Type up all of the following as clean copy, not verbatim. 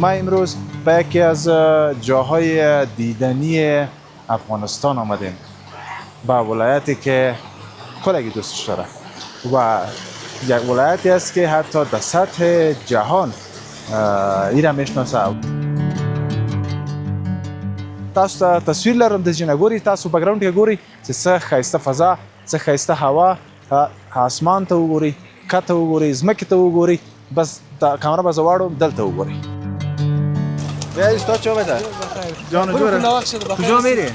ما امروز به یکی از جاهای دیدنی افغانستان آمدیم، به ولایتی که کلگی دوستش داره و یک ولایتی است که حتی در سطح جهان ایره میشناسه. تاسو ته تصویر لرم د جنه ګوري، تاسو بګراوند کې ګوري چې څه ښایسته فضا، څه ښایسته هوا، اسمان ته وګوري، کته وګوري، ځمکې ته وګوري، بس د کامera به زه واړوم دلته وګوري. بیا استا چه بده؟ جان جوره کجا میری؟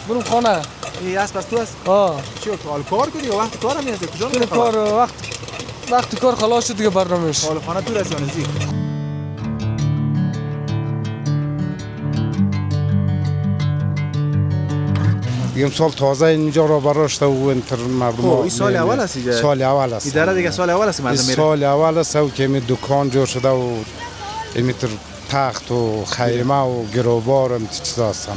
برو خانه. این اسب از تو است؟ چی کار کنی یا وقت کار میاد؟ کجا میری؟ کار وقت کار خلاص شد دیگه برنامه‌اش. حالا خانه تو رسید نزدیک. امسال تازه اینجا را براشته و انتر مردم ها. این سال اول است اینجا؟ سال اول است. اداره دیگه سال اول است مردم میره؟ سال اول است و که می دکان جور شده و میتر تخت و خیمه و گروبار هم چیزا هستن.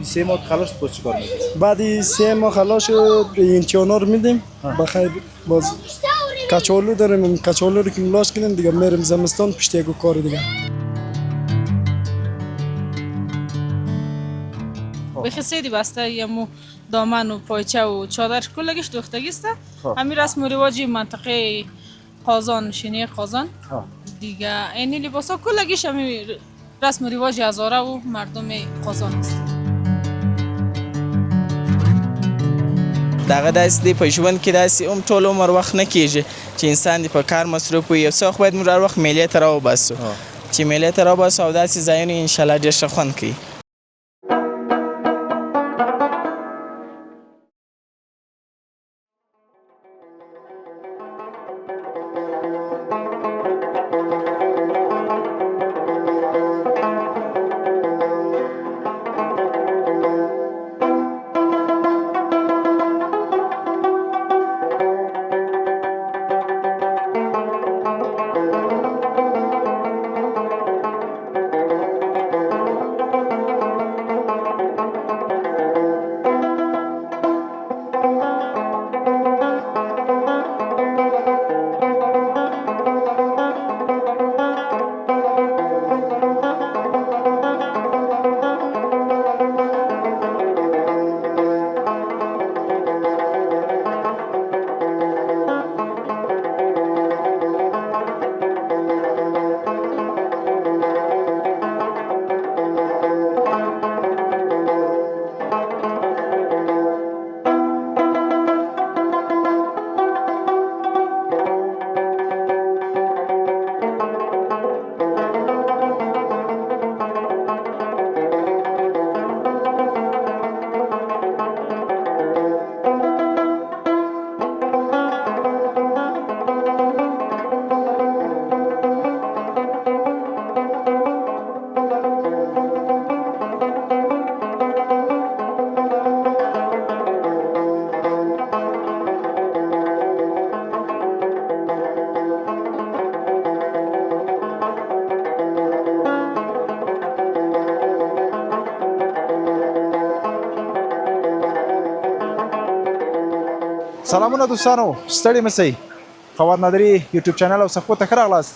سه ماه خلاص بود چیکار می‌کنی؟ بعد 3 ماه خلاص شد امتحانا رو میدیم. بخیر باز کچالو داریم، کچالو رو که ملاش کنیم دیگه میریم زمستان پشتیگو کار دیگه. بخصیدی بسته یمو دامن و پایچه و چادر کلگیش دوختگی است. همین رسم و رواج منطقه قازان، شینی قازان دیگه اینی لباسا کلگیش همین رسم و رواج هزاره و مردم قازان است. دغه داسې دی په ژوند کې داسې ټول عمر وخت نه کېږي چې انسان دې په کار مصروف وي. یو څه وخت باید موږ هر وخت میلې ته راوباسو چې میلې ته راوباسو او داسې ځایونه انشاءالله ډېر ښه خوند کوي. سلامونه دوستانو، ستړي مسئ. فوادنادری یوتیوب چنل و صفحه تکر اغلاست.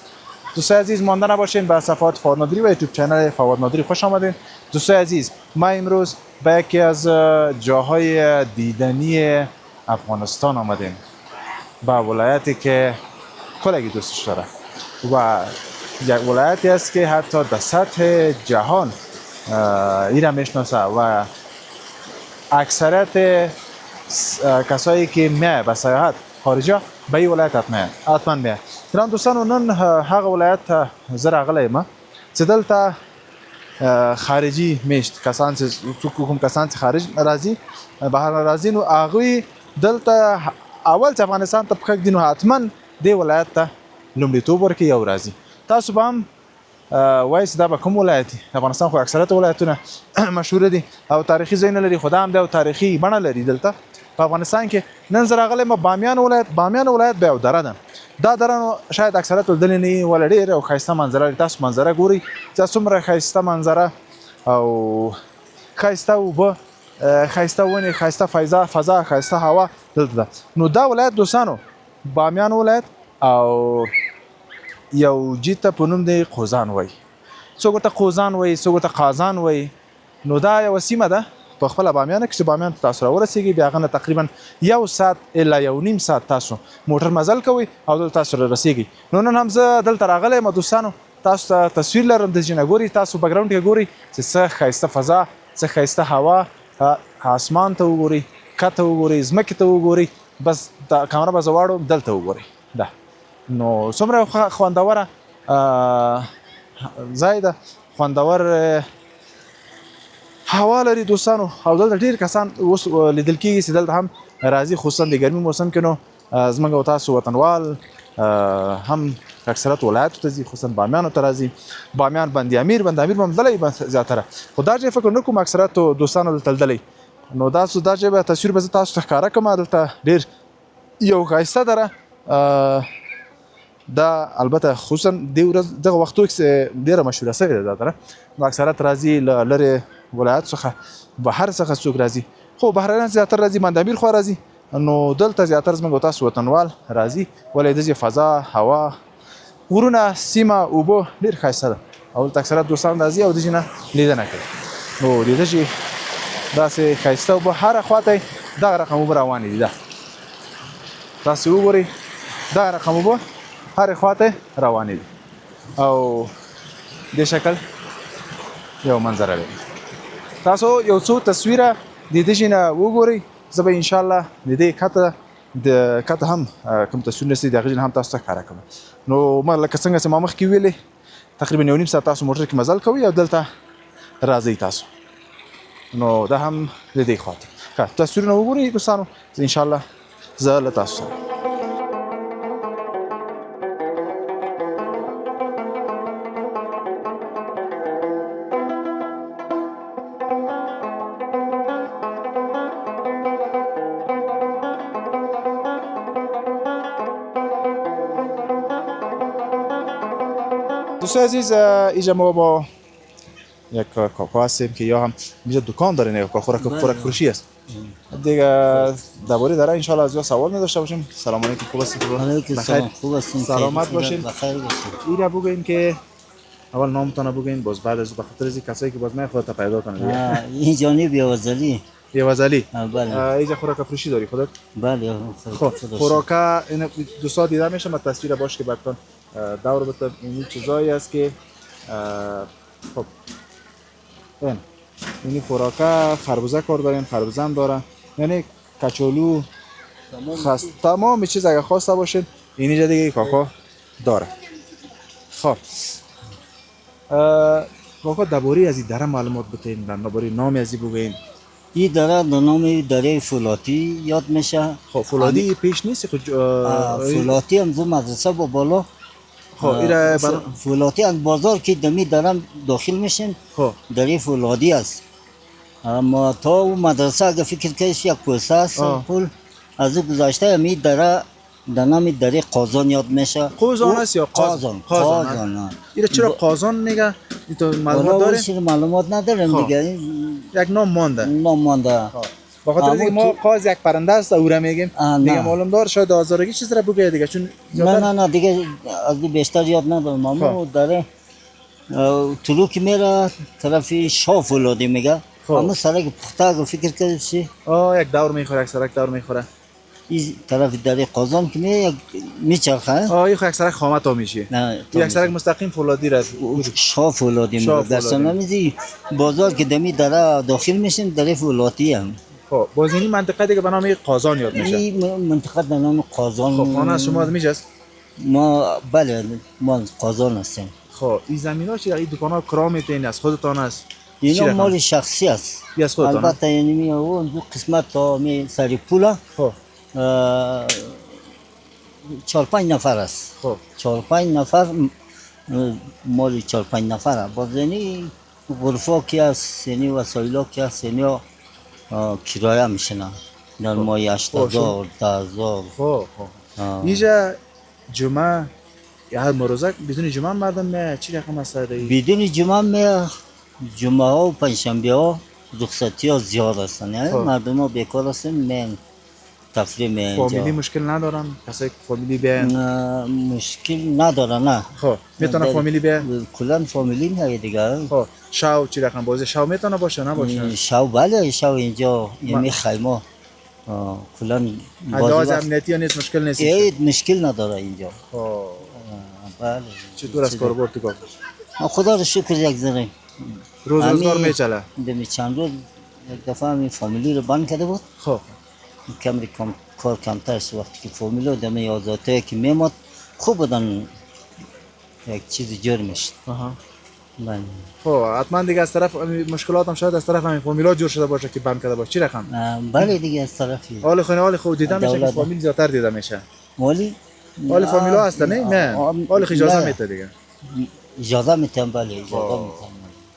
دوستای عزیز مانده نباشین، به صفحات فوادنادری و یوتیوب چنل فوادنادری خوش آمدین. دوستای عزیز ما امروز به یکی از جاهای دیدنی افغانستان آمدیم، به ولایتی که کلگی دوستش داره و یک ولایتی است که حتی در سطح جهان ایره میشناسه و اکثریت کسایی که میای به سیاحت خارجی به این ولایت حتما میای. گران دوستانو، نن هغه ولایت ته زه راغلی یم چې دلته خارجي میشت کسان چې کوم کسان چې خارج راځي، بهر راځي، نو هغوی دلته اول چې افغانستان ته پښه ږدي نو حتما دې ولایت ته لومړیتوب ورکوي او راځي. تاسو به هم وایي چې دا به کوم ولایت دی؟ افغانستان خو اکثریت ولایتونه مشهوره دي او تاریخي ځایونه لري، خو دا هم د تاریخي بڼه لري. دلته په افغانستان کې نن زه راغلی یم بامیان ولایت به یو دره ده. دا دره نو شاید اکثریت لیدلې نه وي، ولې ډېره ښایسته منظره لري. تاسو منظره ګورئ چې څومره ښایسته منظره او ښایسته اوبه خایسته ونې خایسته فضا خایسته هوا دلته ده. نو دا ولایت دوستانو بامیان ولایت او یو جې ته په نوم دی قوزان وایي. څوک ورته قوزان وایي، څوک ورته قازان وایي. نو دا یوه سیمه ده په خپله بامیانه کې چې بامیان ته تاسو راورسېږئ، بیا هغه نه تقریبا 1 ساعت الا 1.5 ساعت تاسو موټر مزل کوئ او دلته تاسو رارسېږئ. نو نن هم زه دلته راغلی یم دوستانو، تاسو ته تصویر لرم د جنه ګوري، تاسو بګراوند کې ګوري چې څه ښایسته فضا، څه ښایسته هوا، اسمان ته وګورئ، کته وګورئ، ځمکې ته وګورئ، بس د کامره به زه واړوم دلته وګورئ. ده نو څومره خوندوره ځای ده، خوندور هوا لري دوستانو. او دلته ډېر کسان اوس لیدل کېږي چې دلته هم راځي، خصوصا د ګرمي موسم کې. نو زموږ او تاسو وطنوال هم اکثرت ولایتو ته ځي، خصوصا بامیانو ته راځي. بامیان بند امیر به هم تللی زیاتره، خو دا ځای فکر نه کوم اکثرتو دوستانو دلته لیدلی. نو دا ځای به تصویر به زه تاسو ته ښکاره کړم. دلته ډېر یو ښایسته دره دا، البته خصوصا دغه وختو کې ډېره مشهوره شوې ده دا دره. نو اکثرت راځي له لرې ولایت څخه، بهر څخه څوک راځي، خو بهرنیان زیاتره راځي، بند امیر خوا راځي. نو دلته زیاتره زموږ او تاسو وطنوال راځي، ولې د دې فضا، هوا، غرونه، سیمه، اوبه ډېر ښایسته ده او دلته اکثرت دوستان راځي او د دې نه لیدنه کوي. نو لیده چې داسې ښایسته اوبه هره خواته دغه رقم اوبه روانې دي. ده تاسې وګورئ، دغه رقم اوبه هرې خواته روانې دي او دې شکل یو منظره لري. تاسو یو څو تصویره د دې نه وګورئ، زه به انشاءالله د دې کته هم کوم تصویرونه چې د هغې نه هم تاسو ته ښکاره کوم. نو ما لکه څنګه چې ما مخکې ویلې تقریبا 1.5 ساعت تاسو موټر کې مزل کوئ او دلته راځئ تاسو. نو دا هم د دې خواته ښه تصویرونه وګورئ دوستانو، انشاءالله زه له تاسو سره. دوستان عزیز، اینجا ما با یک کاکا هستیم که یا هم اینجا دکان داره، نه خوراک فروشی است دیگه. درباره داره انشالله از یا سوال نداشته باشیم. سلام علیکم، خوب هستید؟ بخیر، خوب هستین، سلامت باشین، بخیر باشین. اینا بگوین که اول نامتون بگوین، باز بعد از بخاطر از کسایی که باز من خودت پیدا کنه. این جانب یوازلی. یوازلی. بله. اینجا خوراک فروشی داری خودت؟ بله. خب خوراک این دوستا دیده میشه، من تصویر باش که بعدتون دور بده. این چیزایی است که خب این خوراک خربوزه کار داریم، خربوزه هم داره، یعنی کچالو تمام چیز اگه خواسته باشین اینجا دیگه کاکا داره. خب کاکا درباره از این دره معلومات بتین، درباره نام از این بگوین. این دره به نام دره فولاتی یاد میشه. خب فولادی پیش نیست؟ فولاتی هم زو مدرسه با بالا. خب فولاتی از بازار که دمی درم داخل میشین، دره فولادی است. اما تا او مدرسه اگه فکر کنیش یک پوسته است، پول از او گذاشته همی دره در نام دره قازان یاد میشه. قازان است یا قازان؟ قازان. ایره چرا قازان میگه؟ تو معلومات داره؟ معلومات ندارم دیگه. یک نام مانده. نام مانده. بخاطر اینکه ما قاز یک پرنده است او را میگیم دیگه، معلوم دار شاید آزارگی چیز را بگه دیگه، چون نه دیگه از بیشتر یاد ندارم. اما داره طلوع که میره طرف شاه فولادی میگه. اما سرک پخته اگه فکر کردی چی؟ یک دور میخوره، یک سرک دور میخوره. این طرف دره قازان که میچرخه. این یک سرک خامت ها میشه. یک سرک مستقیم فولادی را شاه فولادی میگه. در سنمیزی بازار که دمی دره داخل میشیم دره فولادی هم. خب باز این منطقه دیگه به نام قازان یاد میشه. این منطقه به نام قازان. خب خانه شما از میجاست؟ ما بله ما قازان هستیم. خب این زمینا چی؟ این دکانا کرامتین از خودتان است؟ اینا مال شخصی است. البته یعنی می اون دو قسمت تا می سری پولا. خب 4-5 نفر است. خب 4-5 نفر مال 4-5 نفر. باز یعنی غرفا کی است، یعنی وسایلا کی است، یعنی کرایه میشنن در مای 80,000 10,000. خب اینجا جمعه هر مروزه بدون جمعه مردم چی رقم است؟ بدون جمعه جمعه ها و پنجشنبه ها رخصتی ها زیاد هستن یعنی خب. مردم ها بیکار هستن میان تفریح میان فامیلی اینجا مشکل ندارن کسایی که فامیلی بیان نه، مشکل نداره نه خب میتونه در- فامیلی بیان کلا فامیلی میاد دیگه خب شاو چی رقم بازی شاو میتونه باشه نباشه شو بله شو اینجا یعنی خیمه کلا لحاظ وقت امنیتی یا نیست مشکل نیست عید مشکل نداره اینجا خب بله چطور از کاربر تو گفت خدا رو شکر یک ذره روزگار همین میچله دمی چند روز یک دفعه همین فامیلی رو بند کرده بود خب کمی کار کمتر شد وقتی که فامیلی رو دمی آزاده که میمد خوب بودن یک چیز جور میشد آها بله خب حتما دیگه از طرف مشکلات هم شاید از طرف همین فامیلا جور شده باشه که بند کرده باشه چی رقم بله دیگه از طرفی حال خود دیده میشه که دولت. فامیل زیادتر دیده میشه ولی حال فامیلا هستن نه حال اجازه میده دیگه اجازه میتونم بله اجازه میتونم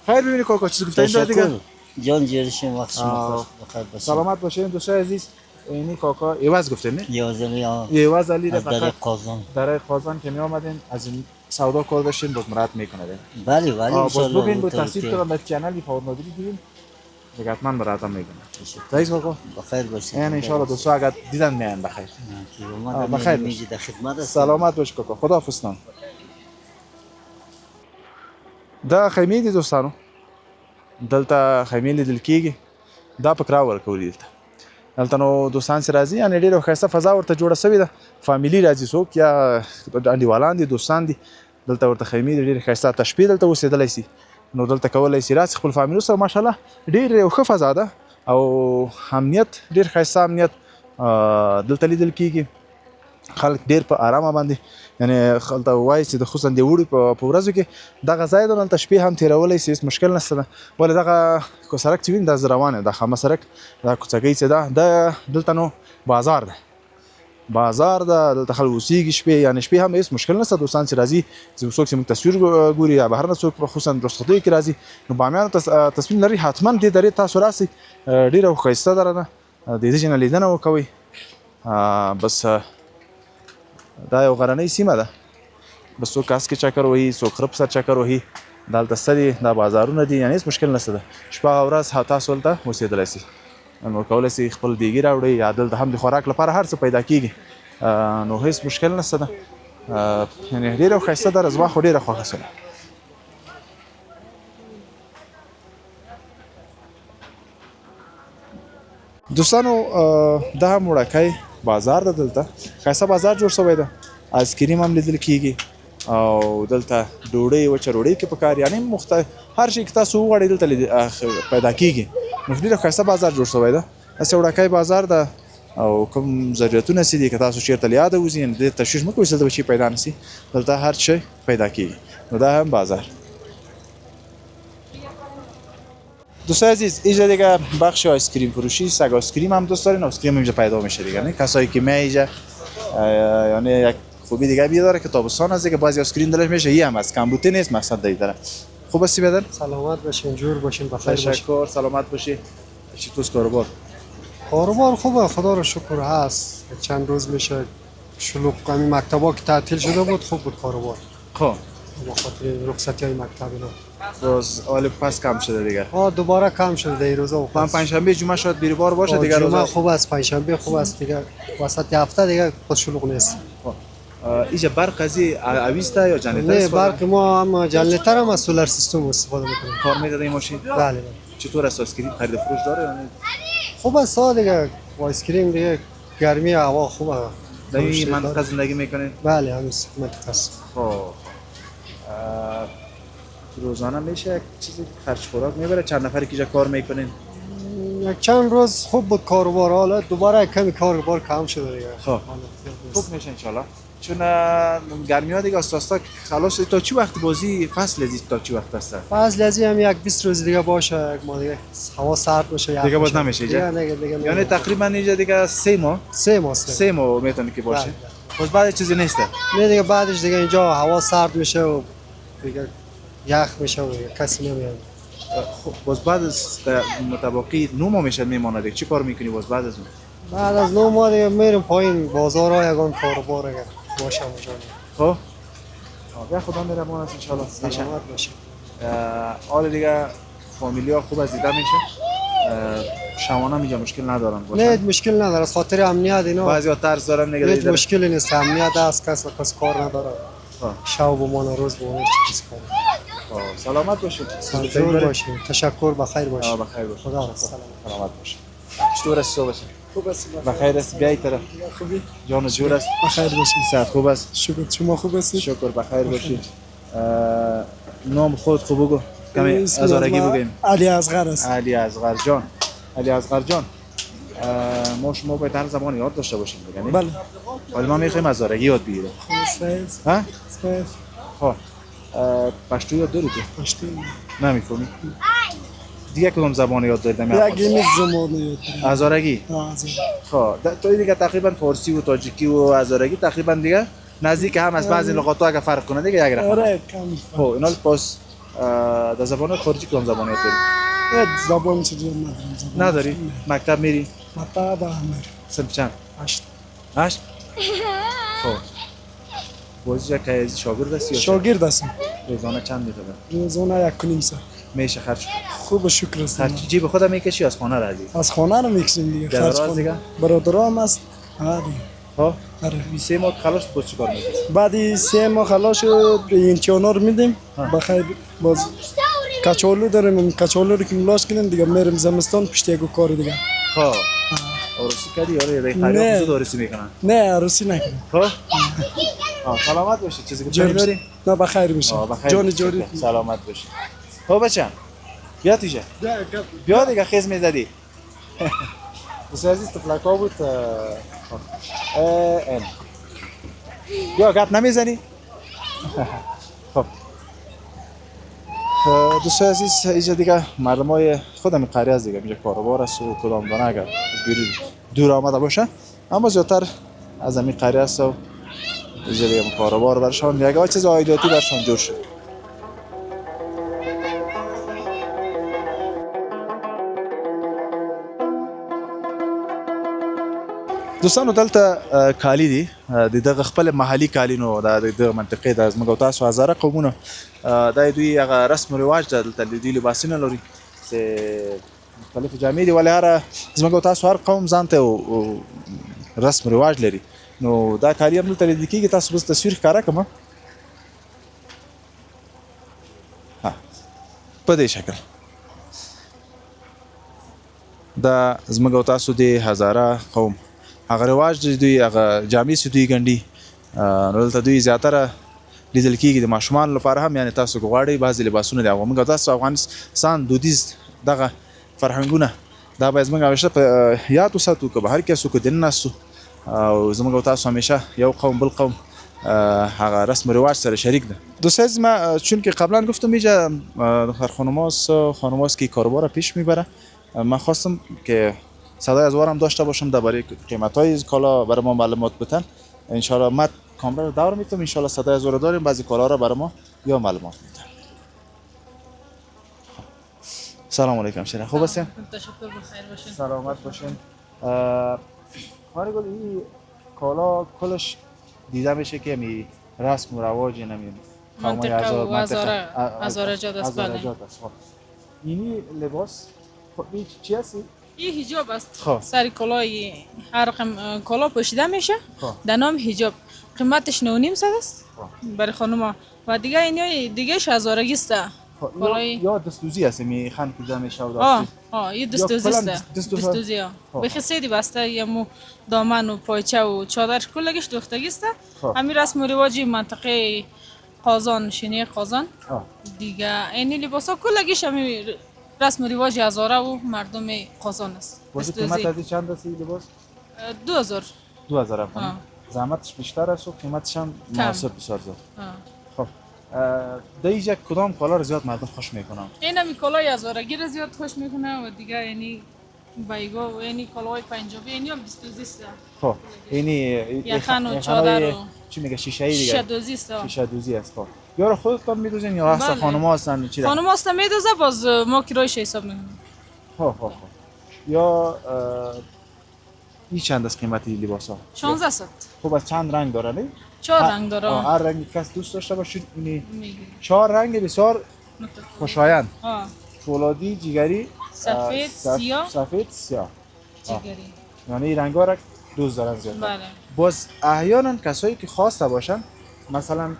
خیر ببینید کاکا چیزی گفتین داد دیگه تشکر جان جیرشیم وقت شما خوش بخیر باشید سلامت باشین دوستای عزیز اینی کاکا ایواز گفتین نه یازمی ها ایواز علی از در فقط قازان در قازان که می آمدین از این سودا کار داشتین باز مراد میکنه بله بله باز انشالله ببین با بطور تصویر که- کردم در چنلی فور نادری دیدین دیگه حتما مراد میکنه رئیس کاکا بخیر باشید این ان شاء الله دوستا اگر دیدن میان بخیر بخیر بخیر میجی در خدمت هستم. سلامت باش کاکا خدا حافظتان دا خیمې دي دوستانو دلته خیمې لیدل کېږي دا په کرا ورکولي دلته نو دوستان چې راځي یعنې ډېره ښایسته فضا ورته جوړه سوې ده فامیلي راځي څوک یا انډیوالان دي دوستان دي دلته ورته خیمې دي ډېرې ښایسته ته شپې دلته اوسېدلی سي نو دلته کولی سي راسي خپل فامیلو سره ماشاءالله ډېر یو ښه فضا ده او امنیت ډېر ښایسته امنیت دلته لیدل کېږي خلک ډېر په آرامه باندې یعنی خلته وایي چې د خصوصا د اوړي په ورځو کې دغه ځای ده دلته شپې هم تېرولی سي هېڅ مشکل نشته ده ولې دغه سړک چې ویني دا زه روان یم دا خامه سړک دا کوڅګۍ چې ده دا دلته نو بازار ده بازار ده دلته خلک اوسېږي شپې یعنې شپې هم هېڅ مشکل نشته دوستان چې راځي څوک چې موږ تصویر ګوري یا بهر نه څوک خصوصا رخصتیو کې راځي نو بامیانو تصمیم لري حتما دې درې تاسو راسئ ډېره ښایسته دره ده د دې ځای نه لیدنه وکوئ بس دا یو غرنۍ سیمه ده بس څوک کاسکې چکر وهي څوک خره په سر چکر وهي دلته څه دي دا بازارونه دي یعنې هېڅ مشکل نشته ده شپه او ورځ تاسو هلته اوسېدلی سي نو کولی سي خپل دیګي راوړئ یا دلته هم د خوراک لپاره هر څه پیدا کېږي نو هېڅ مشکل نشته ده یعنې ډېره ښایسته ده زما خو ډېره خوښه شوه دوستانو دا هم وړکی بازار ده دلته ښایسته بازار جوړ شوی ده آیسکریم هم لیدل کېږي او دلته ډوډۍ وچه ډوډۍ کې پکار یعنې مختلف هر شي که تاسو وغواړئ دلته پیدا کېږي نو ډېره ښایسته بازار جوړ شوی ده داسې وړکی بازار ده او کوم ضرورتونه چې دي که تاسو چېرته له یاده وځئ یعنې دې تشویش مه کوئ چې دلته به شي پیدا نه شي دلته هر شی پیدا کېږي نو دا هم بازار دوستای عزیز اینجا دیگه بخش آیسکریم فروشی سگ آیسکریم هم دوست دارین آیسکریم اینجا پیدا میشه دیگه نه کسایی که میای اینجا یعنی یک خوبی دیگه بیا داره که تابستان از دیگه بعضی آیسکریم دلش میشه یه هم از کمبوده نیست مقصد داره خوب هستی بدر سلامت باشین جور باشین بخیر باشین تشکر سلامت باشی چطور کاروبار کاروبار خوبه خدا رو شکر هست چند روز میشه شلوغ همین مکتبا که تعطیل شده بود خوب بود کاروبار خب به خاطر رخصتی های مکتب اینا باز حال پس کم شده دیگه دوباره کم شده این روزا پنجشنبه جمعه شاید بیری بار باشه دیگه جمعه روزا خوب است پنجشنبه خوب است دیگه وسط هفته دیگه خود شلوغ نیست اینجا برق از اویسته یا جنریتور نه برق ما هم جنریتور هم از سولار سیستم استفاده میکنیم کار میداده این ماشین بله چطور است آیسکریم خرید و فروش داره یعنی خوب است دیگه آیسکریم دیگه گرمی هوا خوبه در این منطقه زندگی میکنین بله همین منطقه است خب روزانه میشه یک چیزی خرج خوراک میبره چند نفری که اینجا کار میکنین یک چند روز خوب بود کاروبار حالا دوباره کمی کاروبار کم شده دیگه خب خوب میشه انشالله چون گرمی ها دیگه آستا خلاص تا چی وقت بازی فصل ازی تا چی وقت هست فصل ازی هم یک 20 روز دیگه باشه ما دیگه هوا سرد باشه دیگه باز نمیشه اینجا یعنی تقریبا اینجا دیگه 3 ماه 3 ماه میتونه که باشه باز بعد چیزی نیست نه دیگه بعدش دیگه اینجا هوا سرد میشه و دیگه یخ میشه و کسی نمیاد خب باز بعد از متباقی 9 ماه میشه میمونه دیگه چی کار میکنی باز بعد از اون بعد از 9 ماه دیگه میریم پایین بازارها یگان کاروبار اگر باشه اونجا خب یا خدا مهربان است ان شاء الله سلامت باشه حال دیگه فامیلیا خوب از دیدن میشه شمانه اینجا مشکل ندارن نه باشن. مشکل نداره از خاطر امنیت اینا بعضی ها ترس دارن نگه هیچ دارن. مشکلی نیست امنیت است کس کار نداره شب و مان روز با اون چیز کار سلامت باشید. سلامت باشید تشکر بخیر باشید بخیر باشید. خدا حافظ سلامت باشید. چطور است صبح؟ خوب است بخیر است بیای طرف. خوبی جان و جور است. بخیر باشید صحت خوب است. شکر شما خوب هستید شکر بخیر باشید. نام خود خوب بگو. کمی ازارگی بگیم. علی اصغر است علی اصغر جان. علی اصغر جان. ما شما باید هر زبان یاد داشته باشیم دیگه. بله ولی ما میخوایم ازارگی یاد بگیریم. سیز ها؟ سیز خب پشتو یاد داری تو؟ پشتو نمیفهمی؟ دیگه کدوم زبان یاد داری؟ یک این زمان یاد ازارگی. دارم خب تو دیگه تقریبا فارسی و تاجیکی و ازارگی تقریبا دیگه نزدیک هم از بعضی لغات ها اگه فرق کنه دیگه یک رقم. آره کم خب اینا پس در زبان خارجی کدوم زبان یاد داری؟ زبان چیزی نداری؟ مکتب میری؟ مطلب امر صنف چند؟ 8 8 خب بازی که از شاگرد هستی یا شاگرد هستم روزانه چند میتونه؟ روزانه 1.5 ساعت میشه خرج خوب شکر است خرج جیب خودت میکشی از خانه راضی؟ از خانه رو میکشیم دیگه در خرج راز دیگه؟ برادرام است ها دیگه خب آره 23 ماه خلاص بود چیکار میکنی؟ بعد 3 ماه خلاص شد این چونا رو میدیم بخیر باز کچالو داریم کچالو رو که ملاش کنیم دیگه میریم زمستان پشت یک کار دیگه خب عروسی کردی آره یه نه. خیلی خوب عروسی میکنن نه عروسی نکنیم خب سلامت باشی چیزی که چای داری؟ نه بخیر میشه بخیر جان باشی. جوری سلامت باشی خب بچه بیا تیجه بیا دیگه خیز میزدی بسیار تفلکا بود این بیا گپ نمیزنی خب دوستای عزیز اینجا دیگه مردم های خودم قریه است دیگه اینجا کاروبار است و کدام دانه اگر دور آمده باشه اما زیادتر از همین قریه است و اینجا دیگه کاروبار برشان یک چیز عایداتی برشان جور شد. دوستانو دلته کالی دي د دغه خپل محلي کالی نو د منطقې د زموږ تاسو هزاره قومونه د دوی هغه رسم او رواج دلته د دوی لباسونه لري چې مختلف جامې دي ولې هر زموږ تاسو هر قوم ځانته رسم رواج لري نو دا کالی هم دلته لیدل کېږي تاسو بس تصویر ښکاره کړم ها په دې شکل دا زموږ تاسو د هزاره قوم هغه رواج دوی هغه جامې چې دوی ګنډي نو دلته دوی زیاتره لیدل کېږي د ماشومانو لپاره هم یعنې تاسو که غواړئ بعضې لباسونه دي موږ تاسو افغانستان دودیز دغه فرهنګونه دا باید زموږ همیشه په یاد وساتو که بهر کې یاستو که دننه ناستو او زموږ تاسو همیشه یو قوم بل قوم هغه رسم و رواج سره شریک ده دوستان ما چون که قبلا گفتم اینجا خانماست که کاروبار پیش میبره من خواستم که صدای از وارم داشته باشم درباره قیمت‌های کالا برای ما معلومات بدن ان شاء الله من کامرا رو دور میتونم ان شاء الله صدای از وار داریم بعضی کالا رو برای ما یا معلومات میدن سلام علیکم شیرین خوب هستین تشکر بخیر باشین سلامت باشین خانم گل این کالا کلش دیده میشه که می رسم و رواج نمی منطقه و هزاره جاد است بله اینی لباس این چی هستی؟ این حجاب است خب. سر کلای هر رقم کلا پوشیده میشه در نام حجاب قیمتش 9.5 است برای خانوما و دیگه این دیگه هزارگی است یا دستوزی هست می خان کجا میشه و یه دستوزی است دستوزی بخی سیدی بسته یه مو دامن و پایچه و چادر کلگیش دوختگی است همین رسم و رواج منطقه قازان شینی قازان دیگه این لباسا کلگیش همین رسم و رواج هزاره و مردم قازان است قیمت از چند است لباس 2000 افغانی زحمتش بیشتر است و قیمتش هم مناسب بسیار زیاد خب در اینجا کدام کالا رو زیاد مردم خوش میکنن این همی کالای هزارگی رو زیاد خوش میکنه و دیگه یعنی بایگا و یعنی کالای پنجابی یعنی هم دستوزی است خب اینی یخن و چادر و چی میگه شیشه ای دیگه شیشه دوزی است شیشه دوزی است خب یا خودتون میدوزین یا هست خانم‌ها هستن چی خانم‌ها هستن میدوزه باز ما کرایش حساب میکنیم خب یا این چند است قیمتی لباسا 16 است خب از چند رنگ داره نه 4 رنگ داره هر رنگی کس دوست داشته باشید اینی 4 رنگ بسیار خوشایند فولادی جگری سفید سیاه سفید سیاه جگری. یعنی این رنگا را دوست دارن زیاد. بله باز احیانا کسایی که خواسته باشن مثلا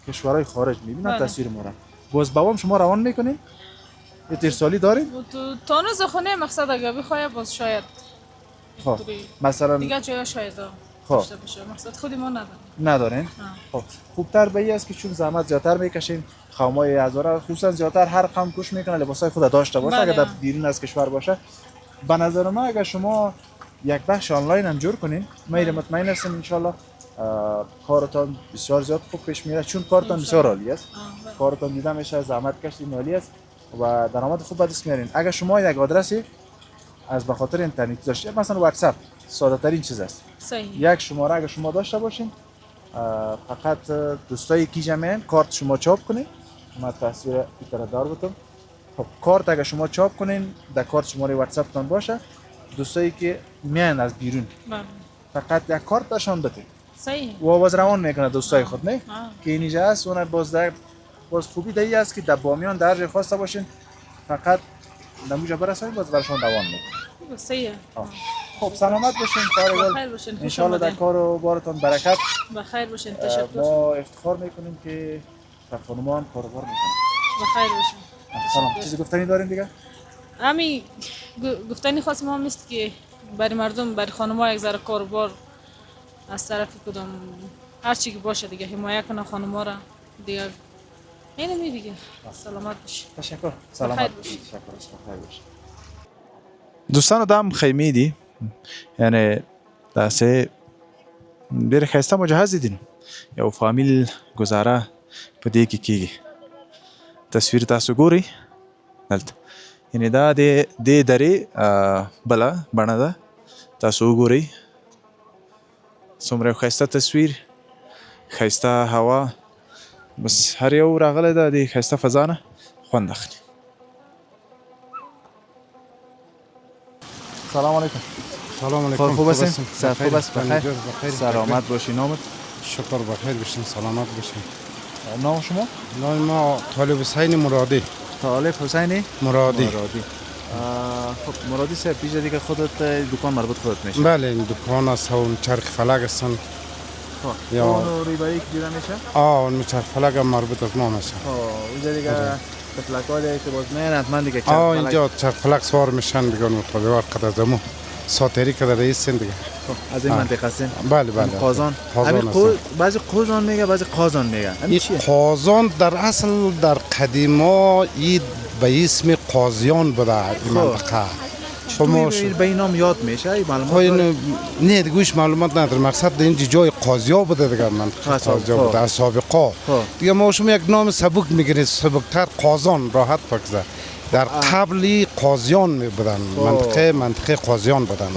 کشورهای خارج میبینن بله. تصویر ما را باز بابام شما روان میکنین ارسالی دارین و تو تانوز خونه مقصد اگه بخواه باز شاید خب طوری. مثلا دیگه جای شاید خب. داشته باشه مقصد خودی ما نداریم. ندارین خب خوبتر به این است که چون زحمت زیادتر میکشین قومای هزاره خصوصا زیادتر هر قوم کوش میکنه لباسای خود داشته باشه بله. اگر در بیرون از کشور باشه به نظر من اگر شما یک بخش آنلاین هم جور کنین من مطمئن هستم ان شاء الله کارتان بسیار زیاد خوب پیش میره چون کارتان بسیار عالی است کارتان دیده میشه زحمت کشیدین عالی است و درآمد خوب به دست میارین اگر شما یک آدرسی از به خاطر اینترنت داشته مثلا واتساپ ساده ترین چیز است صحیح یک شماره اگر شما داشته باشین فقط دوستای کی جمعین کارت شما چاپ کنین ما تصویر این دار بودم خب کارت اگر شما چاپ کنین در کارت شماره واتساپ تان باشه دوستایی که میان از بیرون بله فقط یک کارت داشتن بده صحیح و باز روان میکنه دوستای خود نه آه. که اینجا است اون باز خوبی دی است که در بامیان در جای خواسته باشین فقط نموجا برسید باز برشون روان میکنه صحیح خب سلامت باشین کارگل بخیر باشین ان شاء الله در کار و بارتون برکت بخیر باشین تشکر ما افتخار میکنیم که در خانمان کاروبار میکنیم بخیر باشین سلام چیزی گفتنی دارین دیگه امی گفتنی خواستم هم است که برای مردم برای خانم‌ها یک ذره کاروبار از طرف کدام هر چی که باشه دیگه حمایت کنه خانم‌ها را دیگه اینمی دیگه سلامت باشی تشکر سلامت بخیر باشی باشی. تشکر بخیر باشی دوستان دام خیمی دی یعنی داسه ډېر ښایسته مجهز دي یو فامیل گزاره په دې کې کیږي تصویر تاسو ګوري دلته یعنی دا د دې درې بله بڼه ده تاسو وګورئ څومره یو ښایسته تصویر ښایسته هوا بس هر یو راغلی ده د ښایسته فضا نه خوند اخلي سلام علیکم سلام علیکم خوب هستین؟ صحت خوب است؟ بخیر بخیر سلامت باشی نامت؟ شکر بخیر بشین سلامت بشین نام شما؟ نام ما طالب حسین مرادی طالب حسین مرادی خب مرادی صاحب پیش دیگه خودت دکان مربوط خودت میشه بله این دکان است و اون چرخ فلک هستن یا اون ریبایی که دیده میشه؟ اون چرخ فلک هم مربوط از ما میشه اینجا دیگه تفلکالی که باز میان حتما دیگه اینجا چرخ فلک سوار میشن دیگه مطابق قدر دمو ساتری که در رئیس دیگه از این منطقه هستین؟ بله بله قازان بعضی قازان میگه بعضی قازان میگه این قازان در اصل در قدیما این به اسم قاضیان بوده این منطقه شما به این نام یاد میشه معلومات نه دیگهش معلومات نداره مقصد اینجا جای قاضیا بوده دیگه منطقه قاضیا بوده از سابقا دیگه ما شما یک نام سبک میگیرید سبکتر قازان راحت پکزه در قبلی قاضیان می بودن منطقه قاضیان بودن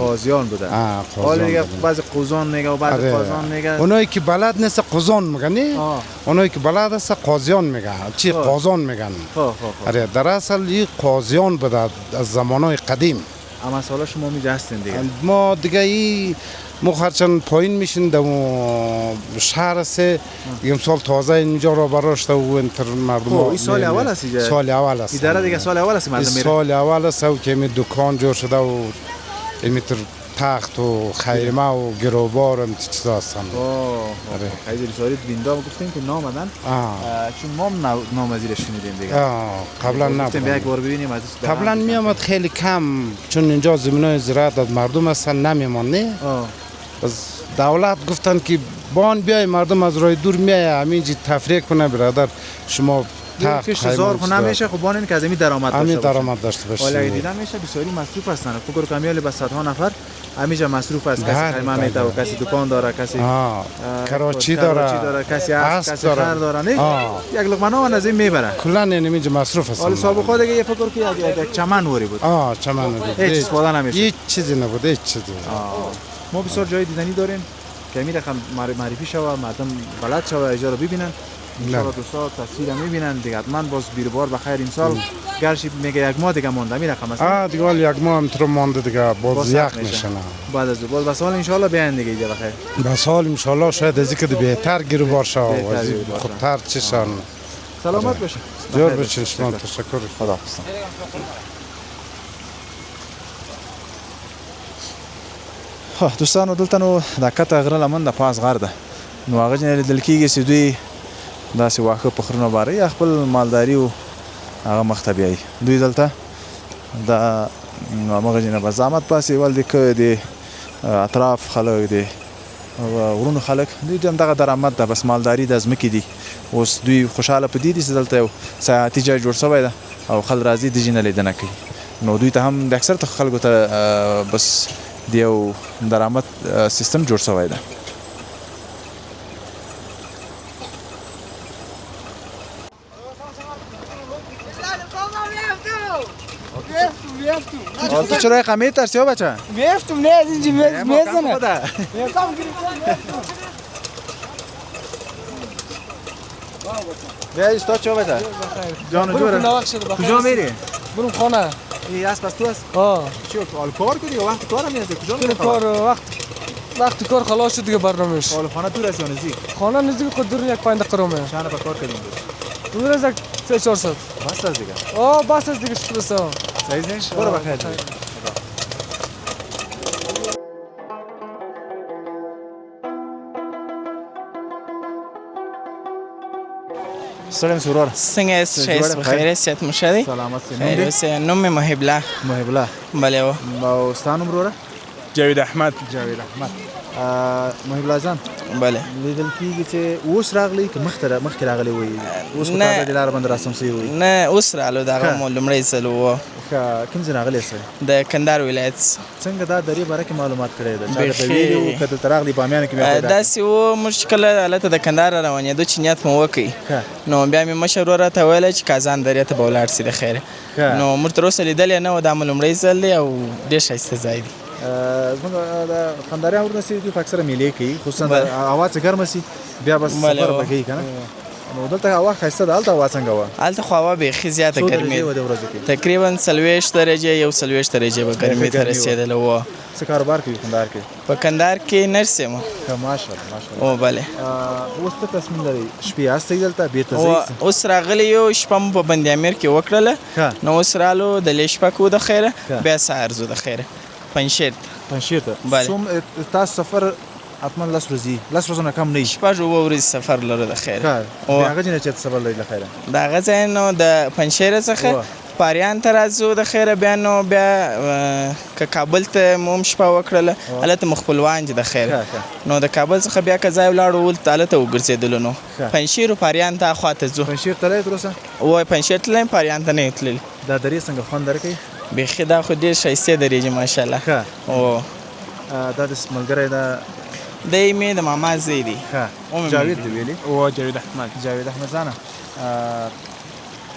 حالا دیگه بعضی قوزان میگه و بعضی قازان میگه اونایی که بلد نیست قوزان میگن نه اونایی که بلد است قاضیان میگن چی قازان میگن آره در اصل این قاضیان بوده از زمانهای قدیم اما سالا شما میجا هستین دیگه ما دیگه این مخرچن پایین میشین در شهر سه یک سال تازه اینجا رو براشته و انتر مردم این سال اول است اینجا سال اول است اداره دیگه سال اول است مردم میره سال اول است و که می دکان جور شده و میتر تخت و خیمه و گروبار و چیزا هستن خیلی سالید بیندا گفتیم که نامدن چون ما نام ازیر شنیدیم دیگه قبلا نبود یک بار ببینیم قبلا میامد خیلی کم چون اینجا زمینای زراعت از مردم هستن نمیمان نه از دولت گفتن که بان بیای مردم از راه دور میای همینجی تفریح کنه برادر شما کش هزار خونه میشه خب بان این که از این درآمد داشته باشه ولی دیدن میشه بسیاری مصروف هستن فکر کنم کمیال به صدها نفر همیشه مصروف است کسی خیمه میته و کسی دکان داره کسی کراچی داره کسی است کسی خر داره نه یک لقمه نان از این میبره کلا اینجا مصروف هستن حالا سابقا دیگه یه فکر که یک چمن وری بود چمن بود هیچ استفاده نمیشه هیچ چیزی نبود هیچ چیزی ما بسیار جای دیدنی داریم که می رقم معرفی شوه مردم بلد شوه اجازه ببینن ان شاء الله دوستا تصویر میبینن دیگه حتما باز بیربار بخیر این سال گرچه میگه یک ماه دیگه مونده میرقم است دیگه یک ماه هم تو مونده دیگه باز یک میشن بعد از باز سال ان شاء الله بیان دیگه اینجا بخیر با سال ان شاء الله شاید از اینکه بهتر گیربار شه و خودتر چشان سلامت باشید جور باشین شما تشکر خداحافظ دوستانو دلته نو دا کته غره لمن د پاس غار ده نو هغه ځینې لیدل کېږي چې دوی داسې واښه په خرونه باره یا خپل مالداري و هغه مخ ته بیایي دوی دلته د همغه ځینې به زحمت باسي ول د که د اطراف خلک دی غرونو خلک دوی د همدغه درآمد ده بس مالداري د ځمکې دي اوس دوی خوشحاله په دې دي چې دلته یو سیاحتي ځای جوړ شوی ده او خلک راځي د ځینې لیدنه کوي نو دوی ته هم د اکثر خلکو ته بس د یو درآمد سیستم جوړ شوی ده تو چرا قمی ترسی ها بچه؟ بیفتم نه از اینجا میزنه بیا ایستا چه بچه؟ جانو جوره کجا میری؟ برم خانه ای از پس تو است؟ چی کار کنی یا وقت کار هم میازه؟ کجا میری کار وقت کار خلاص شد دیگه برنامهش خانه دور است یا نزدیک؟ خانه نزدیک خود دور یک 5 دقیقه رومه چند نفر کار کردیم دور از 300-400 بس از دیگه بس از دیگه شکرسته صحیح نیست؟ برو بخیر سلام سرور څنګه یې په خیر صحت مو ښه دی سلامت خیر اوسئ نوم مې محب الله محب الله بله و او ستا نوم وروره جاوید احمد محب الله جان بله لیدل کېږي چې اوس راغلی که مخکې راغلی وي اوس په تازه د لاره باندې راسم سوی وي نه اوس رالو دغه مو لومړی ځل و کوم ځای راغلی سئ د کندهار ولایت څنګه دا درې باره کې معلومات کړی ده چا درته ویلي وو که دلته راغلي بامیانو کې بیا پیدا داسې و موږ چې کله هلته د کندهار را روانېدو چې نیت مو وکړ نو بیا مې مشر ورور راته ویلی چې کازان درې ته به ولاړ سي د خیره نو موږ تر اوسه لیدلی نه و دا مو لومړی ځل دی او ډېر ښایسته ځای دی زموږ د کندهاریان ورونه چې دوی په اکثره میلې کوي خصوصا هوا چې ګرمه سي بیا بس سفر به کوي که نه نو دلته هوا ښایسته ده هلته هوا څنګه وه هلته خو هوا بیخي زیاته ګرمي تقریبا 40 درجې یو 40 درجې به ګرمي ته رسېدله وه څه کاروبار کوي کندهار کې په کندهار کې نرس یم ماشاءالله او بله اوس څه تصمیم لرئ شپې هستئ دلته بېرته ځئ اوس راغلی یو شپه مو په بند امیر کې وکړله نو اوس رالو د لې شپه کو د خیره بیا سهار ځو د خیره پنجشیر ته بله تاسو سفر حتما 10 ورځې نه کم نه وي شپږ اووه ورځې سفر لرو د خیره د هغه ځای نه چېرته سفر لرئ له خیره د هغه ځای نو د پنجشیره څخه پاریان ته راځو د خیره بیا نو بیا که کابل ته مو هم شپه وکړله هلته مو خپلوان دي د خیره نو د کابل څخه بیا که ځای ولاړو ولته هلته وګرځېدلو نو پنجشیر و پاریان ته اخوا ته ځو پنجشیر تللی تر اوسه وایي پنجشیر تللی یم پاریان ته نه یم تللي دا درې څنګه خوند درکوي بیخي دا خو ډېر ښایسته درېږي ماشاءالله او دا د ملګری دا دی مې د ماما زوی دی جاوید دی ویلي او جاوید احمد جانه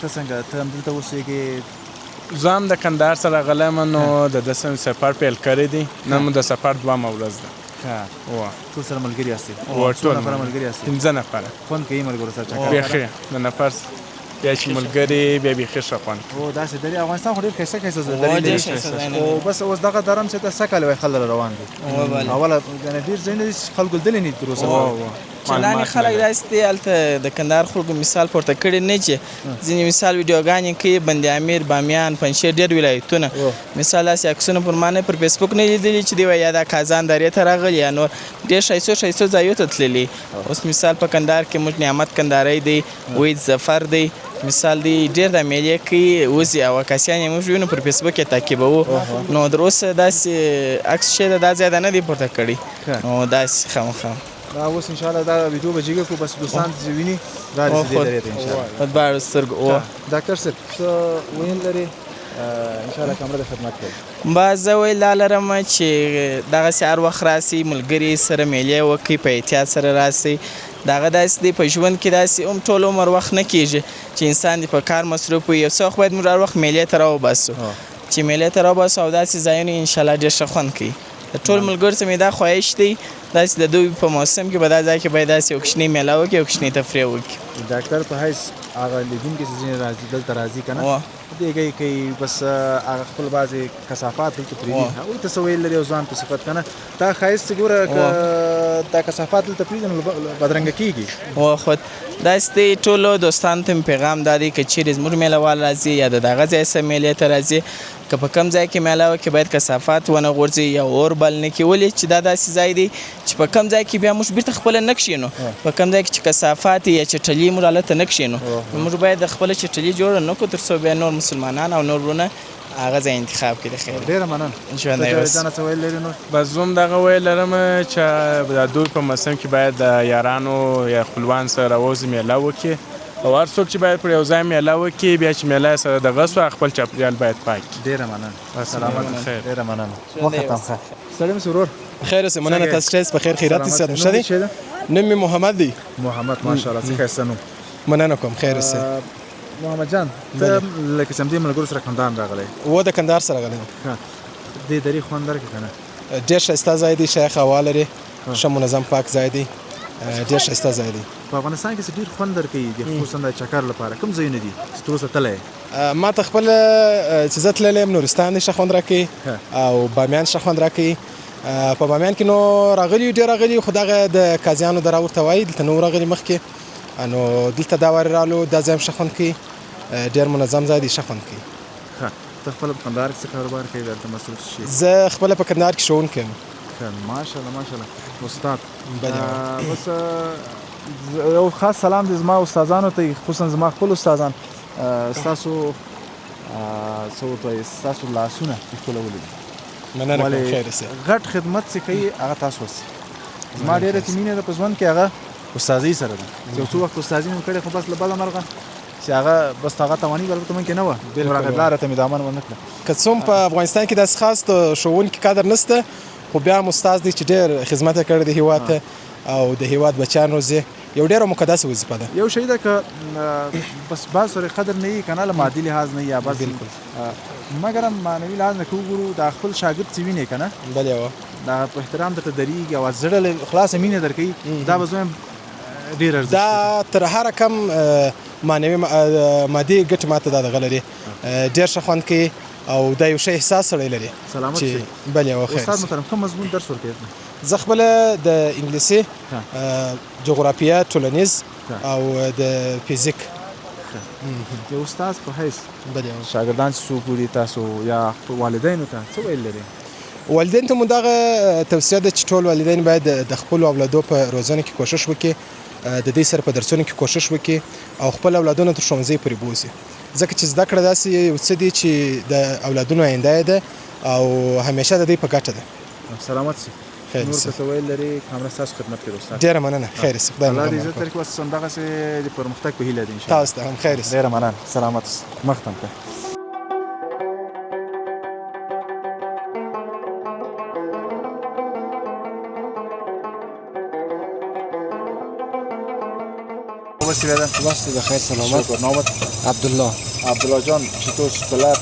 ته څنګه ته همدلته اوسېږې زه هم د کندهار سره راغلی یم نو د ده سفر پیل کړی دی نن مو د سفر 2مه ورځ ده ټول سره ملګري یاستئ ټول نفره ملګري یاستئ 15 نفره خوند کوي ملګرو سره چکر بیخي د نفر بیا چې ملګري بیا بیخي ښه خوند او داسې درې افغانستان خو ډېر ښایسته درې لري او بس اوس دغه درم چې ته څه کال وایي خلک روان دي اوله یعنې ډېر ځایونه دي چې خلکو لیدلي نه دي تر اوسه چندانې خلک داسې دي هلته د کندهار خلکو مثال پورته کړی نه چې ځینې مثال ویډیوګانې کوي بند امیر بامیان پنجشیر ډېر ولایتونه مثال داسې عکسونه پر ما نه پر فیسبوک نه لیدلي چې دوی وایي یا دا کازان درې ته راغلي یا نور ډېر ښایسته ځایو ته تللي اوس مثال په کندهار کې موږ نعمت کندهاری دی وحید ظفر دی مثال دی ډېر د میلې کوي وځي او عکاسیان یې موږ وینو پر فیسبوک یې تعقیبوو نو تر اوسه داسې عکس شی د دا ځای نه دی پورته کړی نو داسې خامخا دا اوس انشاءالله دا ویډیو به جګه کړو بس دوستان چې ویني دا رسېدلی درې ته انشاءالله په دواړو سترګو ډاکټر صاحب څه ویل لري انشاءالله کامره د خدمت کوي با زه ویل دا لرم چې دغسې هر وخت راسئ ملګري سره میلې وکړئ په احتیاط سره راسئ دغه داسې دی په ژوند کې داسې هم ټول عمر وخت نه کېږي چې انسان دې په کار مصروف وي یو څه وخت باید موږ هر وخت میلې ته راوباسو چې میلې ته راوباسو او داسې ځایونه انشاءالله ډېر ښه خوند کوي د ټول ملګرو ته مې دا خواهش دی داسې د دوی په موسم کې به دا ځای کې باید داسې یو کوچنۍ میله وکړي یو کوچنۍ تفریح وکړي ډاکټر په حیث هغه لیدونکي چې ځینې راځي دلته راځي که نه دیګی کوي بس هغه خپل بعضې کثافات دلته پرېږدي هغوی ته څه ویل لري او ځوان په صفت که نه دا ښایست چې ګوره که دا کثافات دلته پرېږدي نو بدرنګه کېږي و خود داسې ټولو دوستانو ته مې پیغام دا دی که چیرې زموږ میله وال راځي یا د دغه ځای څخه میلې ته راځي که په کوم ځای کې میله وکړي باید کثافات ونه غورځي یا اور بل نه کړي ولې چې دا داسې ځای دی چې په کوم ځای کې بیا موږ بیرته خپله نه کښېنو په کوم ځای کې چې کثافات یا چټلي موږ هلته نه کښېنو نو موږ باید د خپله چټلي جوړه نه کړو تر څو بیا نور مسلمانان او نور ورونه هغه ځای انتخاب کړي د خیر ډېره مننه ژوندی اوسه. جانه څه ویل لري نور بس زه هم دغه ویل لرم چې د دوی په موسم کې باید د یارانو یا خپلوان سره راوځي میله وکړي او هر څوک چې باید پر یو ځای میله وکړي بیا چې میله سره دغه سو خپل چاپېریال باید پاک کړي. ډېره مننه سلامت خیر. ډېره مننه وخت هم ښه سړی مې ورور خیر اوسې مننه تاسو ټیس په خیر خیرات سلامت. اوسئ نوم ښه دی څه دی؟ نوم مې محمد دی محمد ماشاءالله څه ښایسته نوم مننه کوم خیر اوسئ محمد جان ته لکه چې همدې ملګرو سره کندهار راغلی و د کندهار سره غلی یم ښه دې درې خوند درکړي که نه ډېر ښایسته ځای دی ښایخ هوا لري ښه منظم پاک ځای دی ډېر ښایسته ځای دی په افغانستان کې څه ډېر خوند درکوي د خصوصا د چکر لپاره کوم ځایونه دي چې تر اوسه تللی ما ته خپل چې زه تللی یم نورستان ښه خوند راکوي او بامیان ښه خوند راکوي په بامیان کې نو راغلي ډېر راغلي خو دغه د قاضیانو دره ورته وایي دلته نو راغلي مخکې نو دلته دا وارې رالو دا ځای هم ښه خوند کوي ډېر منظم ځای دی ښه خوند کوي ښه ته خپله په کندهار کې څه کاروبار کوې دلته مصروف شي زه خپله په کندهار کې ښوونکی یم ماشاءالله ماشاءالله استاد بس یو خاص سلام دی زما استادانو ته خصوصا زما خپل استادان ستاسو څه ورته وایي ستاسو لاسونه ښکلولي دي مننه کوم خیر اوسئ غټ خدمت چې کوي هغه تاسو اوسئ زما ډېره چې مینه ده په ژوند کې هغه استادۍ سره ده یو څو وخت استادي مې کړې خو بس له بده مرغه چې هغه بس هغه تواني به البته من کې نه وه هغه لاره ته مې دامن ونه کړه که څوم په افغانستان کې داسې خاص د ښوونکي کادر نشته خو بیا هم استاد دی چې ډېر خدمت یې کړی د هېواد ته او د هېواد بچیان روزي یو ډېره مقدسه وظیفه ده یو شی ده که بس بعض سره قدر نه وي که نه له مادي لحاظ نه یا بس مګر هم معنوي لحاظ نه که وګورو دا خپل شاګرد چې وینې که نه بلې دا په احترام درته درېږي او زړه له خلاصه مینه درکوي دا به زه وایم ډېر ارزښت دا تر هره کم معنوي مادي ګټې ماته دا دغه لري ډېر ښه خوند کوي او دا یو ښه احساس سړی لري سلامت شئ بلې یو خیر استاد محترم کوم مضمون درس ورکوې زه خپله د انګلیسي جغرافیه ټولنیز او د فزیک یو استاد په حیث بلې شاګردان چې څوک ګوري تاسو یا والدینو ته څه ویل لري والدین ته مو دغه توصیه ده چې ټول والدین باید د خپلو اولادو په روزنه کې کوشش وکړي د دې سره په درسونو کې کوشش وکړي او خپل اولادونه تر ښوونځي پورې بوځي ځکه چې زده کړه داسې یو څه دی چې د اولادونو آینده ده او همیشه د دوی په ګټه ده سلامت سي خیر نور اوسئ. څه ویل لري کامره ستاسو خدمت کوي استاد ډېره مننه خیر اوسئ. خدای مو الله دې مبارک عزت درکړي اوس همدغسې د پرمختګ په هیله ده انشاءالله تاسو ته هم خیر اوسئ. ډېره مننه سلامت اوسئ. مخ ته مو ښه. وسیله ده بس بخیر سلامت شکر نامت عبدالله عبدالله جان چطور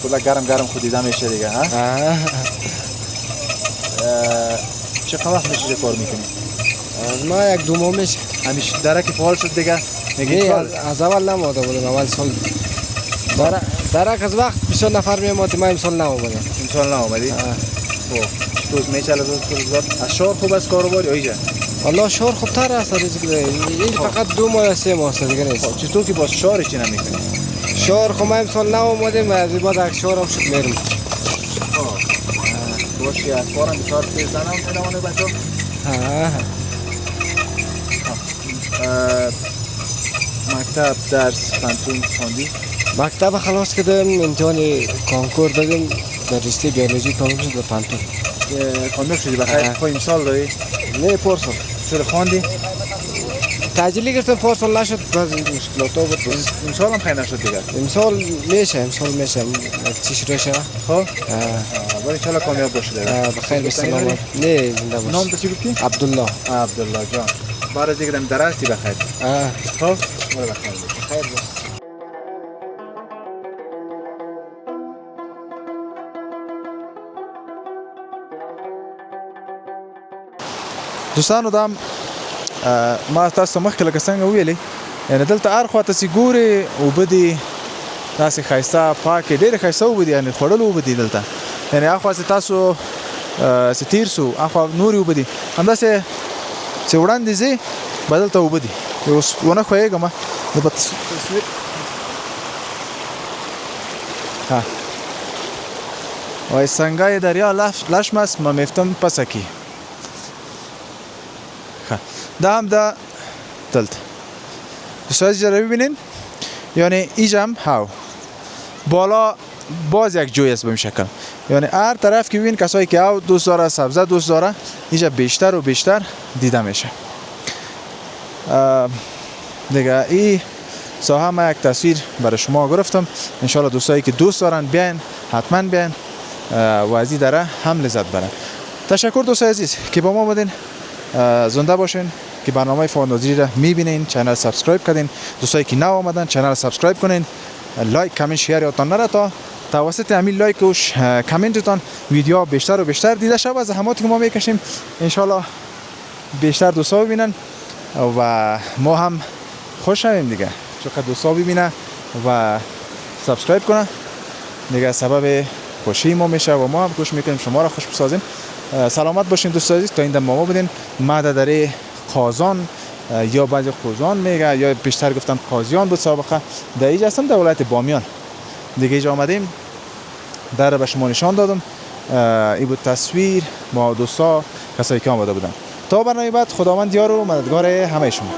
کلا گرم خود دیدم میشه دیگه ها چقدر وقت میشه کار میکنی ما یک دو ماه میشه همیشه درک فعال شد دیگه نه از اول نماده بودم اول سال درک از وقت 20 نفر میامد ما امسال نمودم امسال نامدی خب چطور میچله روزگار از شهر خوب است کاروبار یا اینجا والله شهر خوبتر است این فقط 2 ماه یا 3 ماه است دیگه نیست چطور که باز شهر چی نمیکنی شهر خب ما امسال نمودیم از بعد یک شهر هم شد میرم باشه از کارم بسیار تیز نمونه بچه مکتب درس پانتون خوندی مکتب خلاص کردم امتحان کنکور دادیم در رشته بیولوژی تمام شد در پانتون کامیاب شدی بخیر خب امسال داری نه پارسال چرا خواندی تعجیلی گرفتم پارسال نشد بعض مشکلات ها بود امسال هم خیلی نشد دیگر امسال میشه چیش رو شد خب ولی انشالله کامیاب باشه دیگر بخیر بسلامت نه زنده باش نام تو چی گفتی عبدالله عبدالله جان بعد از دیگه درستی بخیر خب ولی بخیر باش دوستانو دا ما تاسو مخکې لکه څنګه ویلې یعنې دلته هر خواته چې ګورې اوبه دي داسې ښایسته پاکې ډېرې ښایسته اوبه دي یعنې خوړل اوبه دي دلته یعنې هخوا چې تاسو چې تیر سو هخوا نورې اوبه دي همداسې چې وړاندې ځې به دلته اوبه دي اوس ونه ښویېږم زه به تصویر ها وای سنگای دریا لشم است ما میفتم پسکی دا هم دا دلته دوستان اینجا رو ببینین یعنی اینجا هم هاو بالا باز یک جوی است به این شکل یعنی هر طرف که ببین کسایی که او دوست داره سبزه دوست داره اینجا بیشتر و بیشتر دیده میشه دیگه این ساحه ما یک تصویر برای شما گرفتم انشالله دوستایی که دوست دارن بیاین حتما بیاین و از این دره هم لذت برن تشکر دوستای عزیز که با ما بودین زنده باشین که برنامه فاندازی را میبینین چنل سابسکرایب کردین دوستایی که نو آمدن چنل سابسکرایب کنین لایک کامنت شیر یادتان نره تا توسط همین لایک و کامنتتان ویدیو بیشتر و بیشتر دیده شد و زحماتی که ما میکشیم انشالله بیشتر دوستا ببینن و ما هم خوش شویم دیگه چقدر دوستا ببینه و سابسکرایب کنه دیگه سبب خوشی ما میشه و ما هم کوشش میکنیم شما را خوش بسازیم سلامت باشین دوستان عزیز تا این دم ما بودین ما در قازان یا بعضی قوزان میگه یا بیشتر گفتم قاضیان بود سابقه در اینجا هستم در ولایت بامیان دیگه اینجا آمدیم در به شما نشان دادم این بود تصویر ما دوستا کسایی که آمده بودن تا برنامه بعد خداوند یار و مددگار همه شما